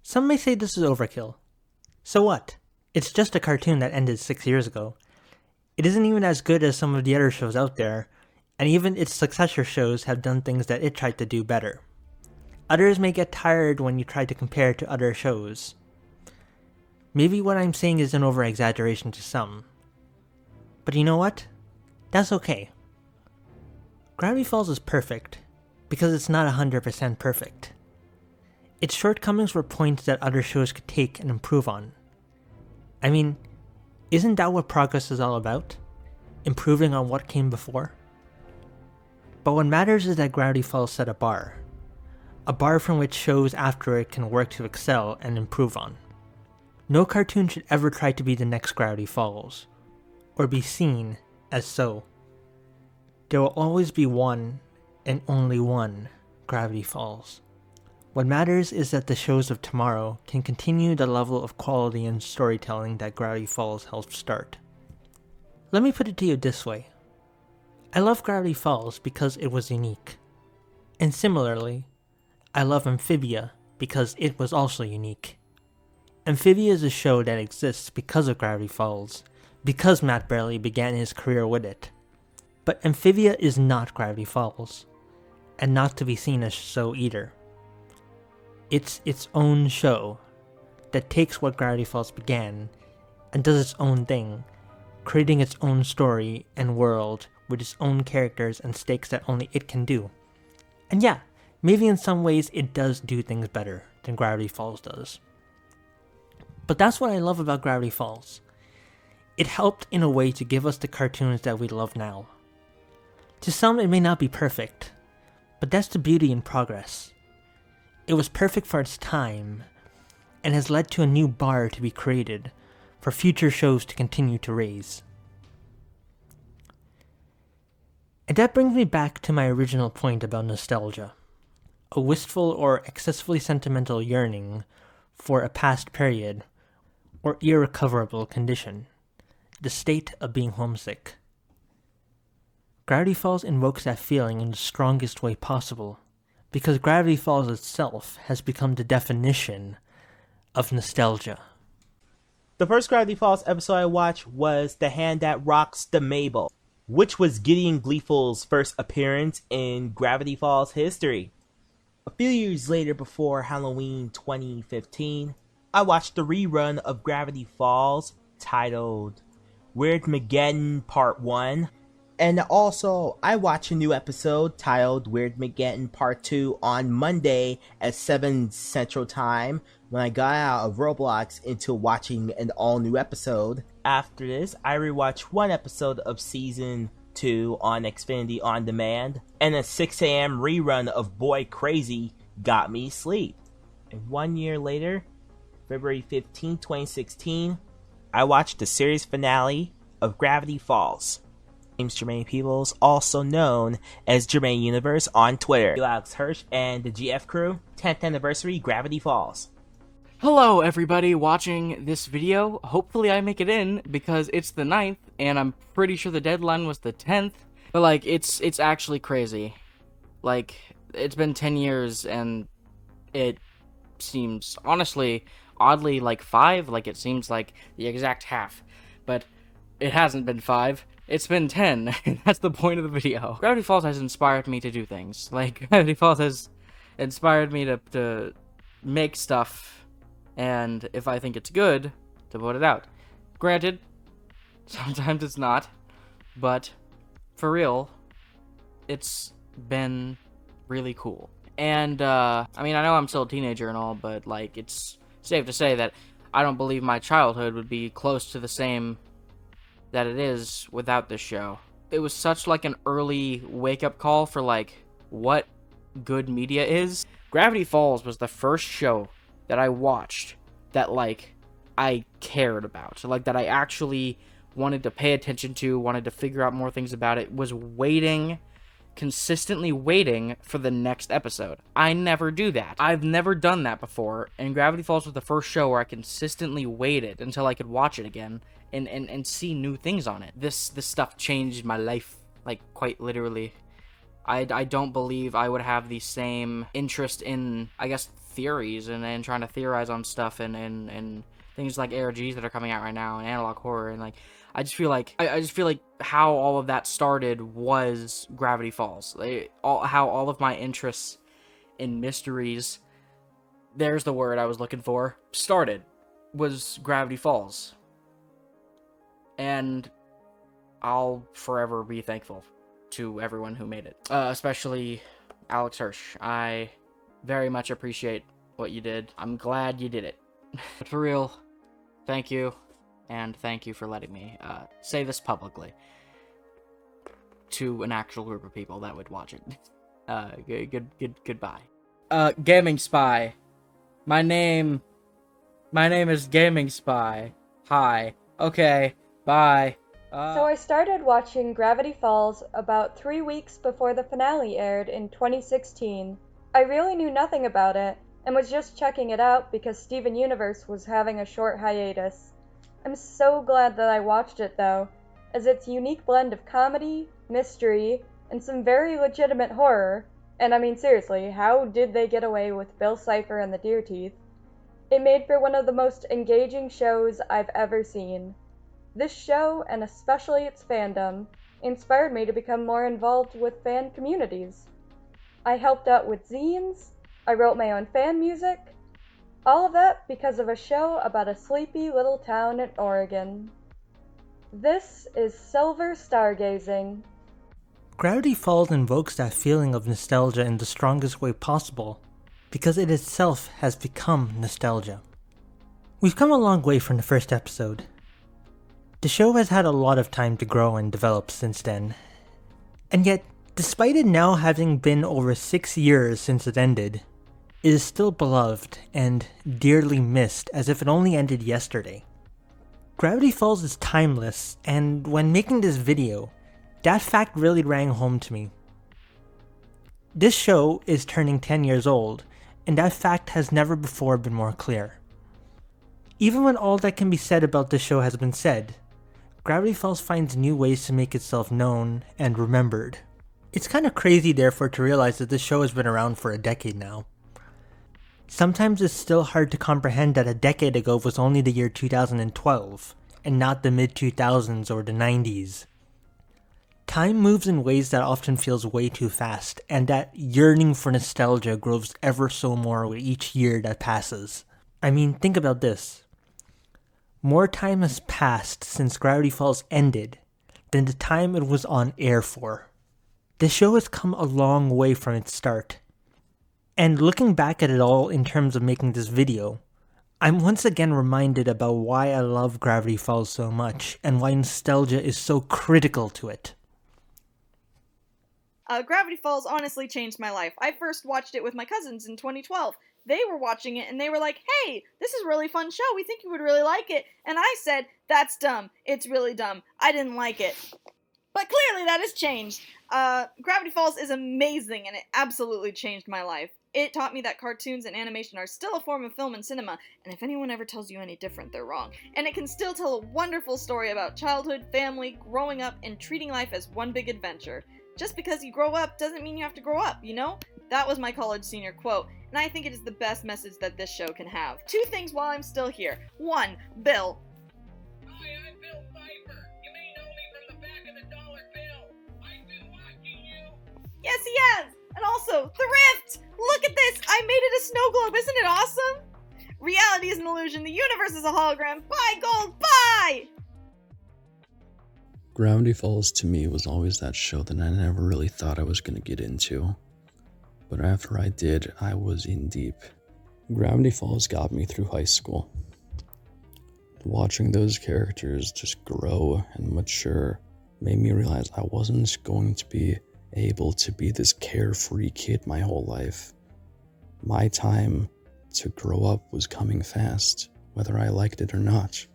Some may say this is overkill. So what? It's just a cartoon that ended 6 years ago. It isn't even as good as some of the other shows out there, and even its successor shows have done things that it tried to do better. Others may get tired when you try to compare it to other shows. Maybe what I'm saying is an over-exaggeration to some. But you know what? That's okay. Gravity Falls is perfect, because it's not 100% perfect. Its shortcomings were points that other shows could take and improve on. I mean, isn't that what progress is all about? Improving on what came before? But what matters is that Gravity Falls set a bar from which shows after it can work to excel and improve on. No cartoon should ever try to be the next Gravity Falls, or be seen as so. There will always be one, and only one, Gravity Falls. What matters is that the shows of tomorrow can continue the level of quality and storytelling that Gravity Falls helped start. Let me put it to you this way. I love Gravity Falls because it was unique. And similarly, I love Amphibia because it was also unique. Amphibia is a show that exists because of Gravity Falls, because Matt Barley began his career with it. But Amphibia is not Gravity Falls, and not to be seen as so either. It's its own show that takes what Gravity Falls began and does its own thing, creating its own story and world with its own characters and stakes that only it can do. And yeah, maybe in some ways it does do things better than Gravity Falls does. But that's what I love about Gravity Falls. It helped in a way to give us the cartoons that we love now. To some it may not be perfect, but that's the beauty in progress. It was perfect for its time, and has led to a new bar to be created for future shows to continue to raise. And that brings me back to my original point about nostalgia. A wistful or excessively sentimental yearning for a past period or irrecoverable condition. The state of being homesick. Gravity Falls invokes that feeling in the strongest way possible, because Gravity Falls itself has become the definition of nostalgia. The first Gravity Falls episode I watched was The Hand That Rocks the Mabel, which was Gideon Gleeful's first appearance in Gravity Falls history. A few years later, before Halloween 2015, I watched the rerun of Gravity Falls titled Weirdmageddon Part 1. And also, I watched a new episode titled Weirdmageddon Part 2 on Monday at 7 Central Time when I got out of Roblox into watching an all-new episode. After this, I rewatched one episode of Season 2 on Xfinity On Demand, and a 6 a.m. rerun of Boy Crazy got me sleep. And 1 year later, February 15, 2016, I watched the series finale of Gravity Falls. James Jermaine Peebles, also known as Jermaine Universe on Twitter. Alex Hirsch and the GF crew, 10th anniversary Gravity Falls. Hello everybody watching this video. Hopefully I make it in because it's the 9th and I'm pretty sure the deadline was the 10th. But like it's actually crazy. Like it's been 10 years and it seems honestly oddly like 5, like it seems like the exact half. But it hasn't been 5. It's been 10, and that's the point of the video. Gravity Falls has inspired me to do things. Like, Gravity Falls has inspired me to make stuff, and if I think it's good, to put it out. Granted, sometimes it's not, but for real, it's been really cool. And, I mean, I know I'm still a teenager and all, but, like, it's safe to say that I don't believe my childhood would be close to the same that it is without this show. It was such like an early wake-up call for like what good media is. Gravity Falls was the first show that I watched that like I cared about, like that I actually wanted to pay attention to, wanted to figure out more things about it, was waiting consistently waiting for the next episode. I never do that. I've never done that before, and Gravity Falls was the first show where I consistently waited until I could watch it again and see new things on it. This stuff changed my life, like, quite literally. I don't believe I would have the same interest in, I guess, theories and trying to theorize on stuff and things like ARGs that are coming out right now and analog horror, and like I just feel like how all of that started was Gravity Falls. How all of my interests in mysteries, there's the word I was looking for, started was Gravity Falls. And I'll forever be thankful to everyone who made it, especially Alex Hirsch. I very much appreciate what you did. I'm glad you did it. But for real, thank you, and thank you for letting me say this publicly to an actual group of people that would watch it. Goodbye. Gaming Spy. My name is Gaming Spy. Hi. Okay. Bye. So I started watching Gravity Falls about 3 weeks before the finale aired in 2016. I really knew nothing about it, and was just checking it out because Steven Universe was having a short hiatus. I'm so glad that I watched it though, as its unique blend of comedy, mystery, and some very legitimate horror, and I mean seriously, how did they get away with Bill Cipher and the Deer Teeth? It made for one of the most engaging shows I've ever seen. This show, and especially its fandom, inspired me to become more involved with fan communities. I helped out with zines, I wrote my own fan music, all of that because of a show about a sleepy little town in Oregon. This is Silver Stargazing. Gravity Falls invokes that feeling of nostalgia in the strongest way possible, because it itself has become nostalgia. We've come a long way from the first episode. The show has had a lot of time to grow and develop since then. And yet, despite it now having been over 6 years since it ended, it is still beloved and dearly missed as if it only ended yesterday. Gravity Falls is timeless, and when making this video, that fact really rang home to me. This show is turning 10 years old, and that fact has never before been more clear. Even when all that can be said about this show has been said, Gravity Falls finds new ways to make itself known and remembered. It's kind of crazy therefore to realize that this show has been around for a decade now. Sometimes it's still hard to comprehend that a decade ago was only the year 2012, and not the mid-2000s or the 90s. Time moves in ways that often feels way too fast, and that yearning for nostalgia grows ever so more with each year that passes. I mean, think about this. More time has passed since Gravity Falls ended than the time it was on air for. The show has come a long way from its start. And looking back at it all in terms of making this video, I'm once again reminded about why I love Gravity Falls so much and why nostalgia is so critical to it. Gravity Falls honestly changed my life. I first watched it with my cousins in 2012. They were watching it and they were like, hey, this is a really fun show. We think you would really like it. And I said, that's dumb. It's really dumb. I didn't like it. But clearly that has changed. Gravity Falls is amazing and it absolutely changed my life. It taught me that cartoons and animation are still a form of film and cinema, and if anyone ever tells you any different, they're wrong. And it can still tell a wonderful story about childhood, family, growing up, and treating life as one big adventure. Just because you grow up doesn't mean you have to grow up, you know? That was my college senior quote, and I think it is the best message that this show can have. 2 things while I'm still here. 1, Bill. Hi, I'm Bill Cipher. You may know me from the back of the dollar bill. I've been watching you. Yes, he has! And also, the rift! Look at this! I made it a snow globe, isn't it awesome? Reality is an illusion, the universe is a hologram. Bye, gold, bye! Gravity Falls to me was always that show that I never really thought I was going to get into. But after I did, I was in deep. Gravity Falls got me through high school. Watching those characters just grow and mature made me realize I wasn't going to be able to be this carefree kid my whole life. My time to grow up was coming fast, whether I liked it or not.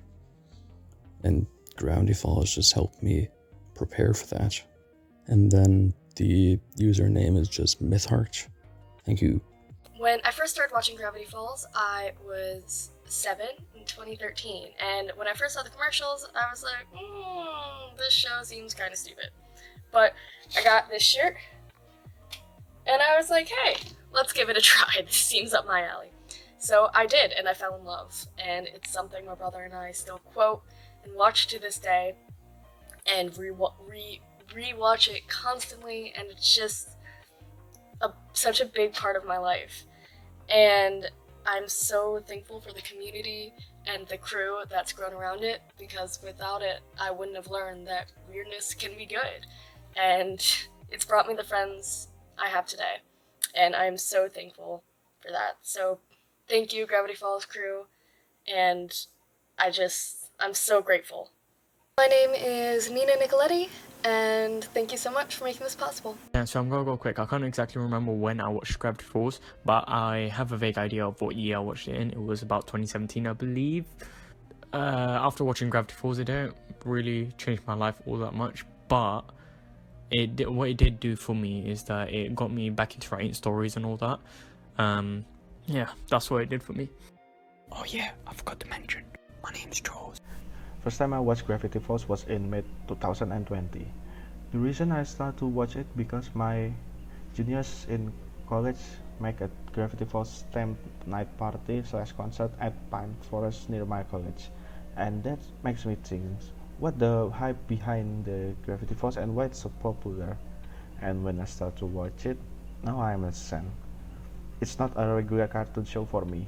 And Gravity Falls just helped me prepare for that. And then The username is just MythHarch. Thank you. When I first started watching Gravity Falls, I was 7 in 2013, and when I first saw the commercials, I was like, this show seems kind of stupid. But I got this shirt, and I was like, hey, let's give it a try. This seems up my alley. So I did, and I fell in love, and it's something my brother and I still quote and watch to this day, and rewatch it constantly, and it's just such a big part of my life. And I'm so thankful for the community and the crew that's grown around it, because without it, I wouldn't have learned that weirdness can be good. And it's brought me the friends I have today, and I'm so thankful for that. So thank you, Gravity Falls crew, and I'm so grateful. My name is Nina Nicoletti, and thank you so much for making this possible. Yeah, so I'm gonna go quick. I can't exactly remember when I watched Gravity Falls, but I have a vague idea of what year I watched it in. It was about 2017, I believe. After watching Gravity Falls, it didn't really change my life all that much, but what it did do for me is that it got me back into writing stories and all that. Yeah, that's what it did for me. Oh yeah, I forgot to mention. My name's Charles. First time I watched Gravity Falls was in mid 2020. The reason I started to watch it because my juniors in college make a Gravity Falls themed night party / concert at Pine Forest near my college, and that makes me think, what the hype behind the Gravity Falls and why it's so popular. And when I start to watch it, now I'm a fan. It's not a regular cartoon show for me.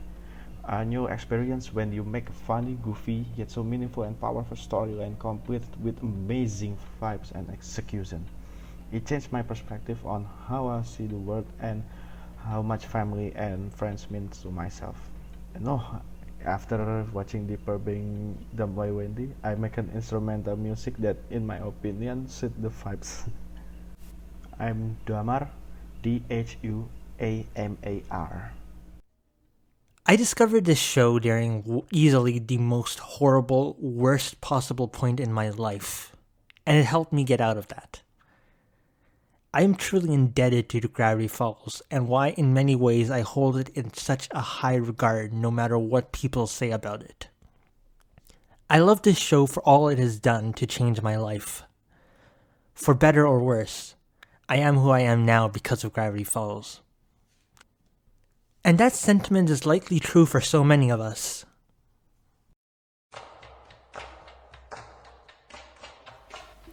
A new experience when you make a funny, goofy, yet so meaningful and powerful storyline complete with amazing vibes and execution. It changed my perspective on how I see the world and how much family and friends mean to myself. After watching Deeper being done by Wendy, I make an instrumental music that, in my opinion, suit the vibes. I'm Duamar, Dhuamar. I discovered this show during easily the most horrible, worst possible point in my life, and it helped me get out of that. I am truly indebted to Gravity Falls, and why in many ways I hold it in such a high regard no matter what people say about it. I love this show for all it has done to change my life. For better or worse, I am who I am now because of Gravity Falls. And that sentiment is likely true for so many of us.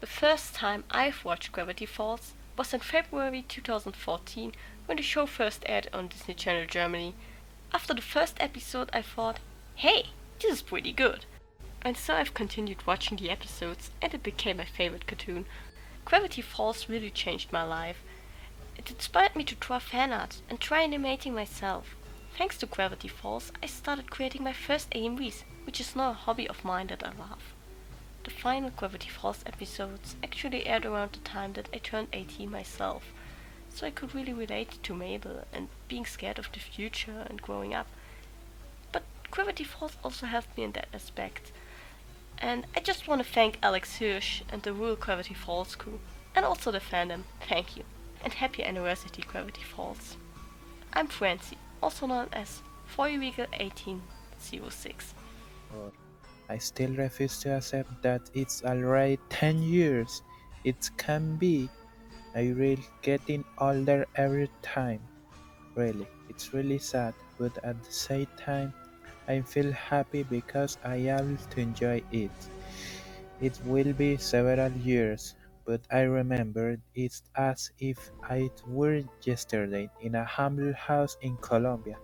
The first time I've watched Gravity Falls was in February 2014 when the show first aired on Disney Channel Germany. After the first episode I thought, hey, this is pretty good. And so I've continued watching the episodes and it became my favorite cartoon. Gravity Falls really changed my life. It inspired me to draw fan art and try animating myself. Thanks to Gravity Falls, I started creating my first AMVs, which is now a hobby of mine that I love. The final Gravity Falls episodes actually aired around the time that I turned 18 myself, so I could really relate to Mabel and being scared of the future and growing up. But Gravity Falls also helped me in that aspect. And I just want to thank Alex Hirsch and the Real Gravity Falls crew, and also the fandom. Thank you. And happy anniversary, Gravity Falls. I'm Francie, also known as Foyweagle1806. I still refuse to accept that it's already 10 years. It can be. I really getting older every time. Really, it's really sad, but at the same time, I feel happy because I am able to enjoy it. It will be several years, but I remember it as if it were yesterday in a humble house in Colombia,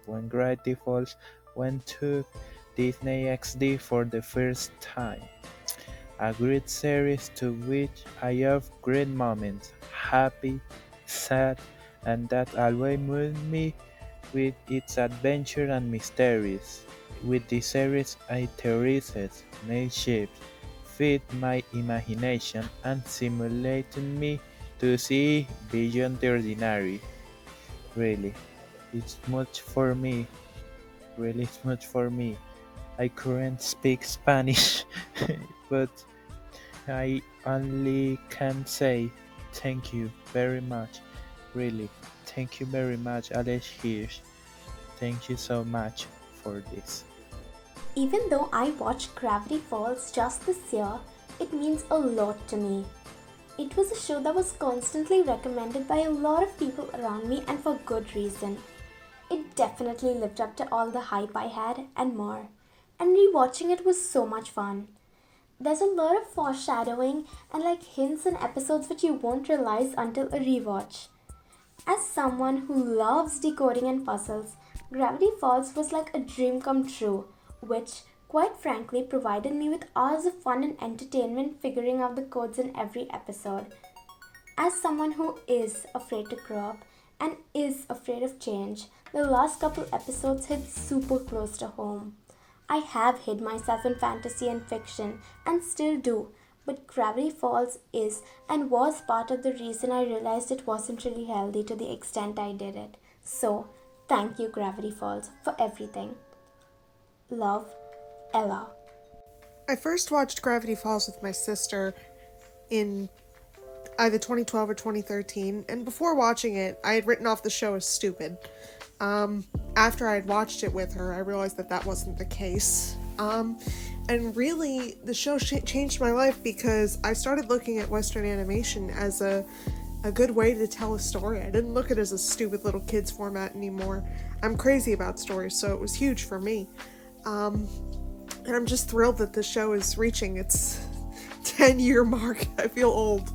when Gravity Falls went to Disney XD for the first time. A great series to which I have great moments, happy, sad, and that always moved me with its adventure and mysteries. With the series I theorized, made shapes, feed my imagination and stimulated me to see beyond the ordinary. Really, it's much for me. Really, it's much for me. I couldn't speak Spanish, but I only can say Thank you very much. Really, thank you very much, Alex Hirsch. Thank you so much for this. Even though I watched Gravity Falls just this year, it means a lot to me. It was a show that was constantly recommended by a lot of people around me, and for good reason. It definitely lived up to all the hype I had and more, and rewatching it was so much fun. There's a lot of foreshadowing and hints and episodes which you won't realize until a rewatch. As someone who loves decoding and puzzles, Gravity Falls was like a dream come true, which, quite frankly, provided me with hours of fun and entertainment figuring out the codes in every episode. As someone who is afraid to grow up and is afraid of change, the last couple episodes hit super close to home. I have hid myself in fantasy and fiction, and still do, but Gravity Falls is and was part of the reason I realized it wasn't really healthy to the extent I did it. So, thank you, Gravity Falls, for everything. Love, Ella. I first watched Gravity Falls with my sister in either 2012 or 2013, and before watching it, I had written off the show as stupid. After I had watched it with her, I realized that wasn't the case. And really, the show changed my life because I started looking at Western animation as a good way to tell a story. I didn't look at it as a stupid little kids format anymore. I'm crazy about stories, so it was huge for me. And I'm just thrilled that the show is reaching its 10-year mark. I feel old.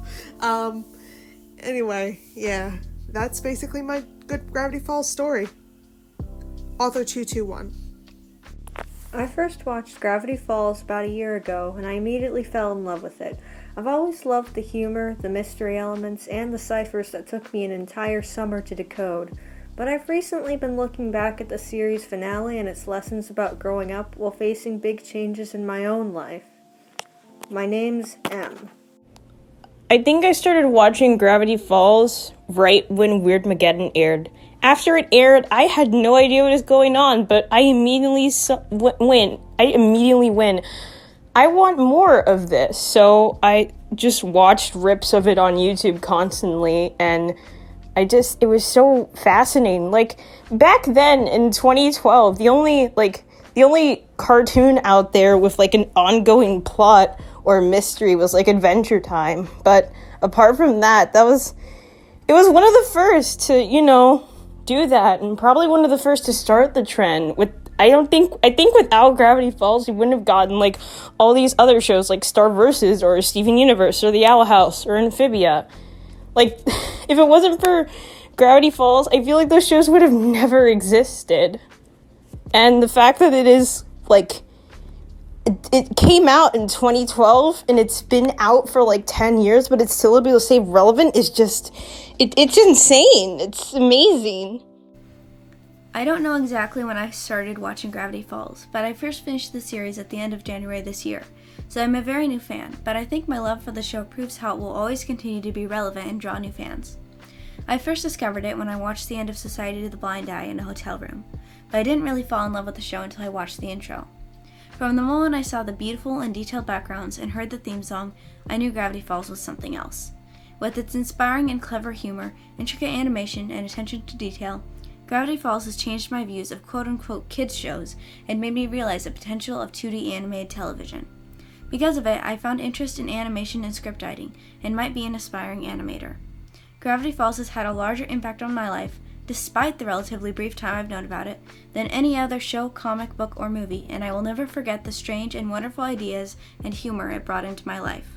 Anyway, yeah, that's basically my good Gravity Falls story. Author 221. I first watched Gravity Falls about a year ago, and I immediately fell in love with it. I've always loved the humor, the mystery elements, and the ciphers that took me an entire summer to decode. But I've recently been looking back at the series finale and its lessons about growing up while facing big changes in my own life. My name's M. I think I started watching Gravity Falls right when Weirdmageddon aired. After it aired, I had no idea what was going on, but I immediately win. I want more of this, so I just watched rips of it on YouTube constantly, and it was so fascinating. Back then in 2012, the only cartoon out there with an ongoing plot or mystery was Adventure Time. But apart from that, it was one of the first to, do that, and probably one of the first to start the trend. I think without Gravity Falls, we wouldn't have gotten all these other shows like Star Versus or Steven Universe or The Owl House or Amphibia. If it wasn't for Gravity Falls, I feel like those shows would have never existed. And the fact that it is it came out in 2012 and it's been out for 10 years, but it's still able to stay relevant is just it's insane. It's amazing. I don't know exactly when I started watching Gravity Falls, but I first finished the series at the end of January this year, so I'm a very new fan, but I think my love for the show proves how it will always continue to be relevant and draw new fans. I first discovered it when I watched the end of Society of the Blind Eye in a hotel room, but I didn't really fall in love with the show until I watched the intro. From the moment I saw the beautiful and detailed backgrounds and heard the theme song, I knew Gravity Falls was something else. With its inspiring and clever humor, intricate animation, and attention to detail, Gravity Falls has changed my views of quote-unquote kids shows and made me realize the potential of 2D animated television. Because of it, I found interest in animation and script writing, and might be an aspiring animator. Gravity Falls has had a larger impact on my life, despite the relatively brief time I've known about it, than any other show, comic book, or movie, and I will never forget the strange and wonderful ideas and humor it brought into my life.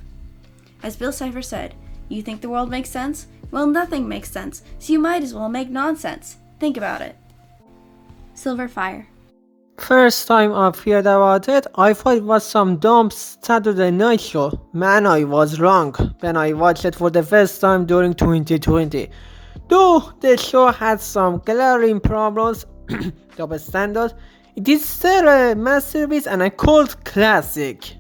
As Bill Cipher said, "You think the world makes sense? Well, nothing makes sense, so you might as well make nonsense. Think about it." Silverfire. First time I've heard about it, I thought it was some dumb Saturday night show. Man, I was wrong when I watched it for the first time during 2020. Though the show had some glaring problems, double standards, it is still a masterpiece and a cult classic.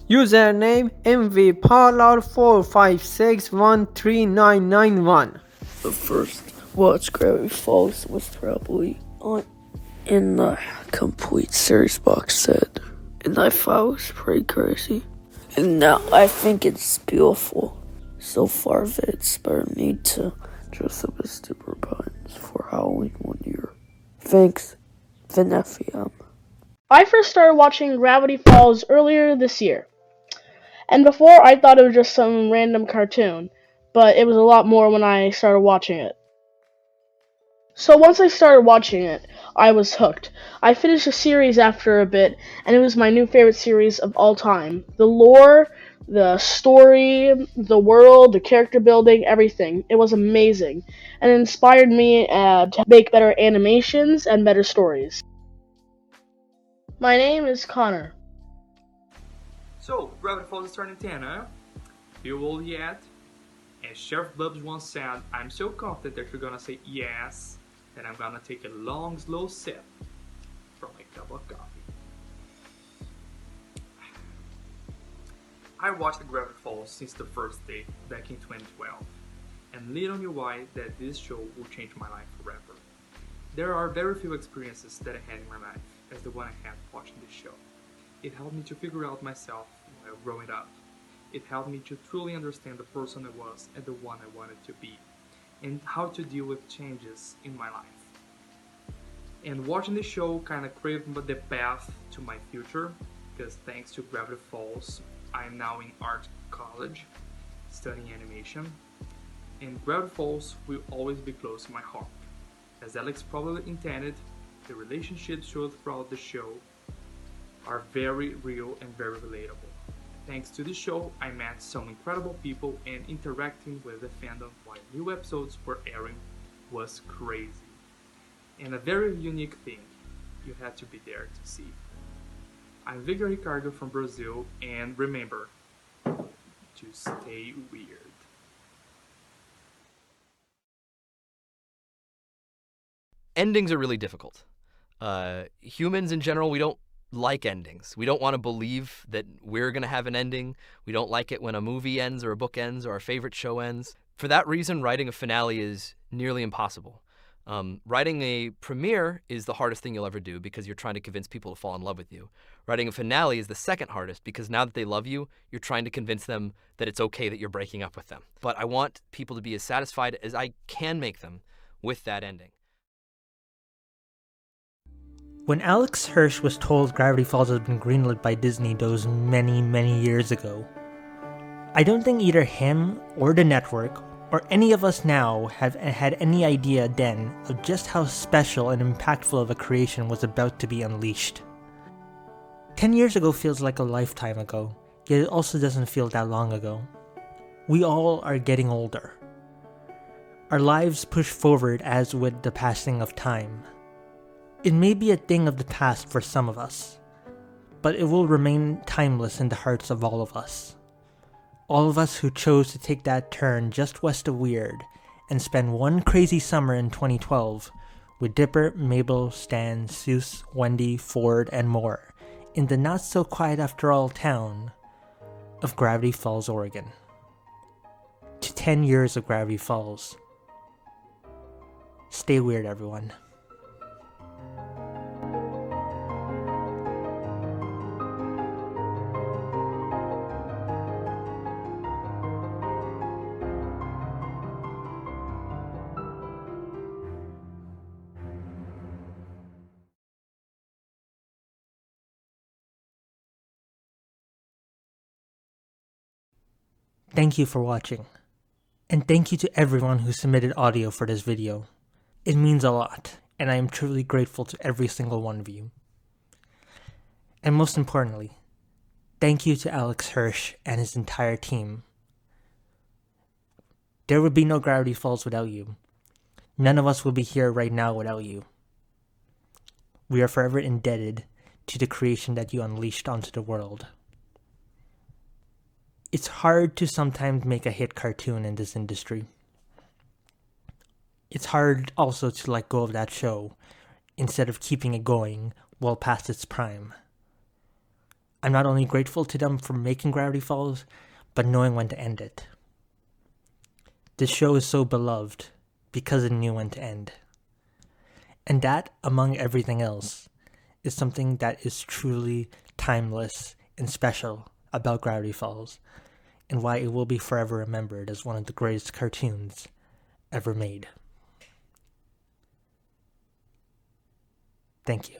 Username MVParlor4561391. The first watch Gravity Falls was probably in the complete series box set, and I thought it was pretty crazy. And now I think it's beautiful. So far, they inspired me to dress up as Dipper Buttons for Halloween one year. Thanks, Vaneffium. I first started watching Gravity Falls earlier this year, and before I thought it was just some random cartoon, but it was a lot more when I started watching it. So once I started watching it, I was hooked. I finished the series after a bit, and it was my new favorite series of all time. The lore, the story, the world, the character building, everything. It was amazing, and it inspired me to make better animations and better stories. My name is Connor. So, Gravity Falls is turning 10, huh? You old yet? As Sheriff Bubs once said, I'm so confident that you're gonna say yes, that I'm gonna take a long, slow sip from my cup of coffee. I watched the Gravity Falls since the first day, back in 2012, and little knew why that this show would change my life forever. There are very few experiences that I had in my life as the one I had watching this show. It helped me to figure out myself while growing up. It helped me to truly understand the person I was and the one I wanted to be, and how to deal with changes in my life. And watching the show kind of craved the path to my future, because thanks to Gravity Falls, I am now in art college, studying animation, and Gravity Falls will always be close to my heart. As Alex probably intended, the relationships showed throughout the show are very real and very relatable. Thanks to the show, I met some incredible people, and interacting with the fandom while new episodes were airing was crazy. And a very unique thing, you had to be there to see. I'm Victor Ricardo from Brazil, and remember to stay weird. Endings are really difficult. Humans in general, we don't like endings. We don't want to believe that we're going to have an ending. We don't like it when a movie ends or a book ends or our favorite show ends. For that reason, writing a finale is nearly impossible. Writing a premiere is the hardest thing you'll ever do because you're trying to convince people to fall in love with you. Writing a finale is the second hardest because now that they love you, you're trying to convince them that it's okay that you're breaking up with them. But I want people to be as satisfied as I can make them with that ending. When Alex Hirsch was told Gravity Falls had been greenlit by Disney those many, many years ago, I don't think either him or the network or any of us now have had any idea then of just how special and impactful of a creation was about to be unleashed. 10 years ago feels like a lifetime ago, yet it also doesn't feel that long ago. We all are getting older. Our lives push forward as with the passing of time. It may be a thing of the past for some of us, but it will remain timeless in the hearts of all of us. All of us who chose to take that turn just west of Weird and spend one crazy summer in 2012 with Dipper, Mabel, Stan, Seuss, Wendy, Ford, and more in the not-so-quiet-after-all town of Gravity Falls, Oregon. To 10 years of Gravity Falls. Stay weird, everyone. Thank you for watching, and thank you to everyone who submitted audio for this video. It means a lot, and I am truly grateful to every single one of you. And most importantly, thank you to Alex Hirsch and his entire team. There would be no Gravity Falls without you. None of us would be here right now without you. We are forever indebted to the creation that you unleashed onto the world. It's hard to sometimes make a hit cartoon in this industry. It's hard also to let go of that show instead of keeping it going well past its prime. I'm not only grateful to them for making Gravity Falls, but knowing when to end it. This show is so beloved because it knew when to end. And that, among everything else, is something that is truly timeless and special about Gravity Falls, and why it will be forever remembered as one of the greatest cartoons ever made. Thank you.